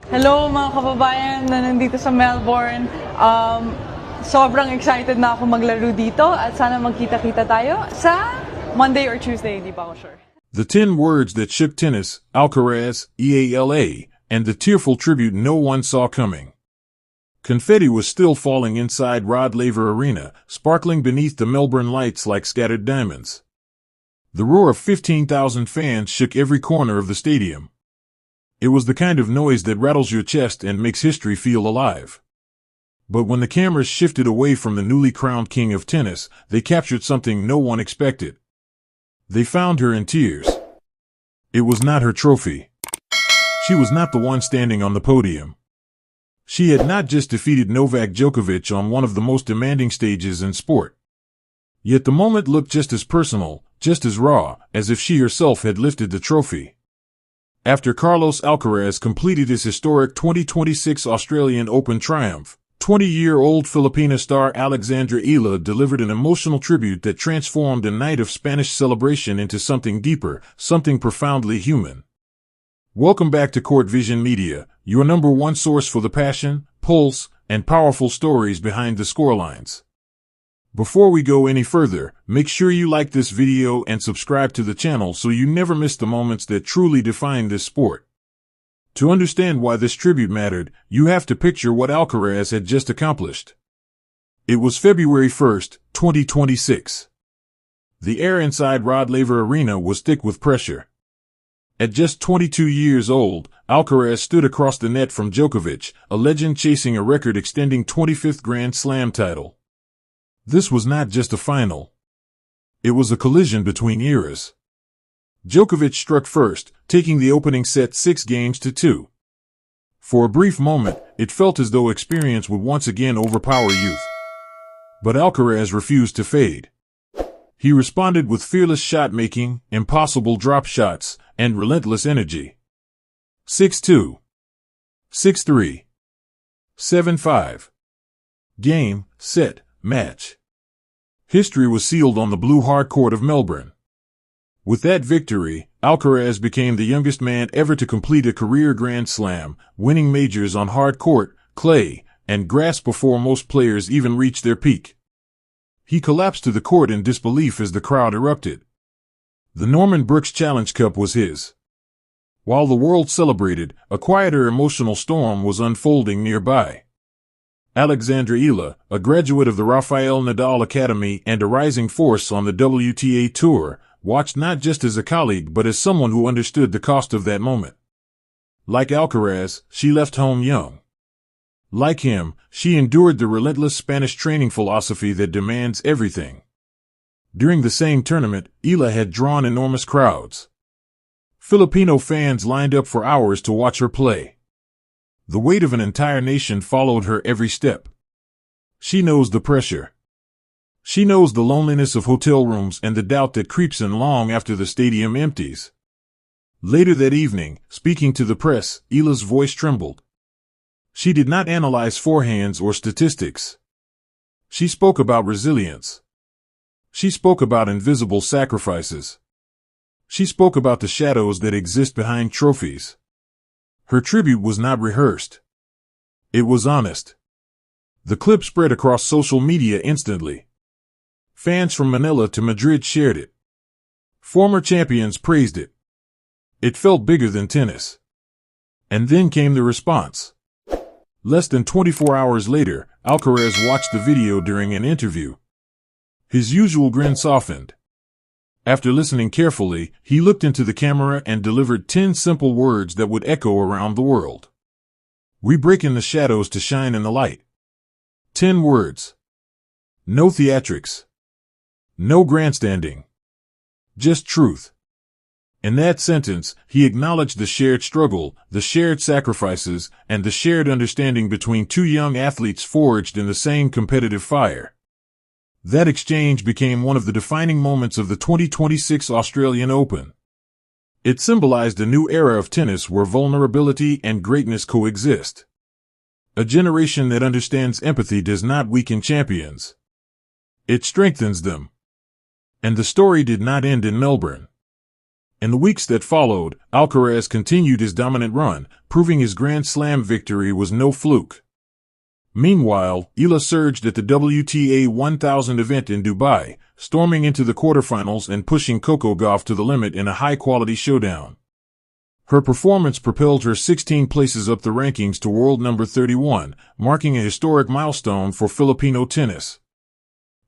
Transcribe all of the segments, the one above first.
Hello mga kababayan na nandito sa Melbourne. Sobrang excited na ako maglaro dito at sana magkita-kita tayo sa Monday or Tuesday, di pa ako sure. The 10 words that shook tennis, Alcaraz Eala, and the tearful tribute no one saw coming. Confetti was still falling inside Rod Laver Arena, sparkling beneath the Melbourne lights like scattered diamonds. The roar of 15,000 fans shook every corner of the stadium. It was the kind of noise that rattles your chest and makes history feel alive. But when the cameras shifted away from the newly crowned king of tennis, they captured something no one expected. They found her in tears. It was not her trophy. She was not the one standing on the podium. She had not just defeated Novak Djokovic on one of the most demanding stages in sport. Yet the moment looked just as personal, just as raw, as if she herself had lifted the trophy. After Carlos Alcaraz completed his historic 2026 Australian Open triumph, 20-year-old Filipina star Alcaraz Eala delivered an emotional tribute that transformed a night of Spanish celebration into something deeper, something profoundly human. Welcome back to Court Vision Media, your number one source for the passion, pulse, and powerful stories behind the scorelines. Before we go any further, make sure you like this video and subscribe to the channel so you never miss the moments that truly define this sport. To understand why this tribute mattered, you have to picture what Alcaraz had just accomplished. It was February 1st, 2026. The air inside Rod Laver Arena was thick with pressure. At just 22 years old, Alcaraz stood across the net from Djokovic, a legend chasing a record-extending 25th Grand Slam title. This was not just a final. It was a collision between eras. Djokovic struck first, taking the opening set 6-2. For a brief moment, it felt as though experience would once again overpower youth. But Alcaraz refused to fade. He responded with fearless shot-making, impossible drop shots, and relentless energy. 6-2. 6-3. 7-5. Game, set, match. History was sealed on the blue hard court of Melbourne. With that victory, Alcaraz became the youngest man ever to complete a career Grand Slam, winning majors on hard court, clay, and grass before most players even reached their peak. He collapsed to the court in disbelief as the crowd erupted. The Norman Brooks Challenge Cup was his. While the world celebrated, a quieter emotional storm was unfolding nearby. Alcaraz Eala, a graduate of the Rafael Nadal Academy and a rising force on the WTA Tour, watched not just as a colleague but as someone who understood the cost of that moment. Like Alcaraz, she left home young. Like him, she endured the relentless Spanish training philosophy that demands everything. During the same tournament, Eala had drawn enormous crowds. Filipino fans lined up for hours to watch her play. The weight of an entire nation followed her every step. She knows the pressure. She knows the loneliness of hotel rooms and the doubt that creeps in long after the stadium empties. Later that evening, speaking to the press, Eala's voice trembled. She did not analyze forehands or statistics. She spoke about resilience. She spoke about invisible sacrifices. She spoke about the shadows that exist behind trophies. Her tribute was not rehearsed. It was honest. The clip spread across social media instantly. Fans from Manila to Madrid shared it. Former champions praised it. It felt bigger than tennis. And then came the response. Less than 24 hours later, Alcaraz watched the video during an interview. His usual grin softened. After listening carefully, he looked into the camera and delivered 10 simple words that would echo around the world. We break in the shadows to shine in the light. 10 words. No theatrics. No grandstanding. Just truth. In that sentence, he acknowledged the shared struggle, the shared sacrifices, and the shared understanding between two young athletes forged in the same competitive fire. That exchange became one of the defining moments of the 2026 Australian Open. It symbolized a new era of tennis where vulnerability and greatness coexist. A generation that understands empathy does not weaken champions. It strengthens them. And the story did not end in Melbourne. In the weeks that followed, Alcaraz continued his dominant run, proving his Grand Slam victory was no fluke. Meanwhile, Eala surged at the WTA 1000 event in Dubai, storming into the quarterfinals and pushing Coco Gauff to the limit in a high-quality showdown. Her performance propelled her 16 places up the rankings to world number 31, marking a historic milestone for Filipino tennis.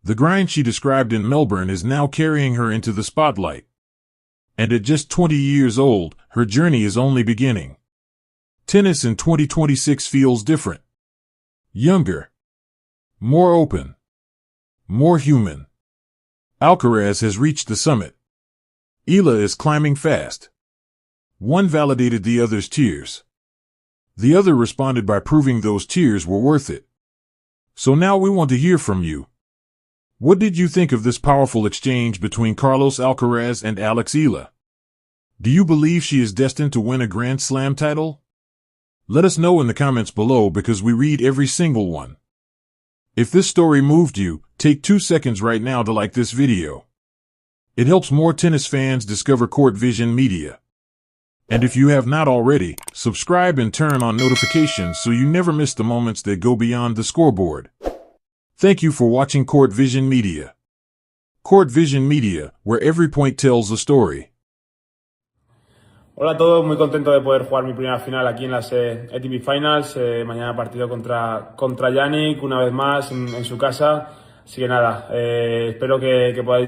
The grind she described in Melbourne is now carrying her into the spotlight. And at just 20 years old, her journey is only beginning. Tennis in 2026 feels different. Younger. More open. More human. Alcaraz has reached the summit. Eala is climbing fast. One validated the other's tears. The other responded by proving those tears were worth it. So now we want to hear from you. What did you think of this powerful exchange between Carlos Alcaraz and Alex Eala? Do you believe she is destined to win a Grand Slam title? Let us know in the comments below because we read every single one. If this story moved you, take 2 seconds right now to like this video. It helps more tennis fans discover Court Vision Media. And if you have not already, subscribe and turn on notifications so you never miss the moments that go beyond the scoreboard. Thank you for watching Court Vision Media. Court Vision Media, where every point tells a story. Hola a todos, muy contento de poder jugar mi primera final aquí en las ATP Finals. Mañana partido contra Yannick, una vez más en su casa. Así que nada, espero que podáis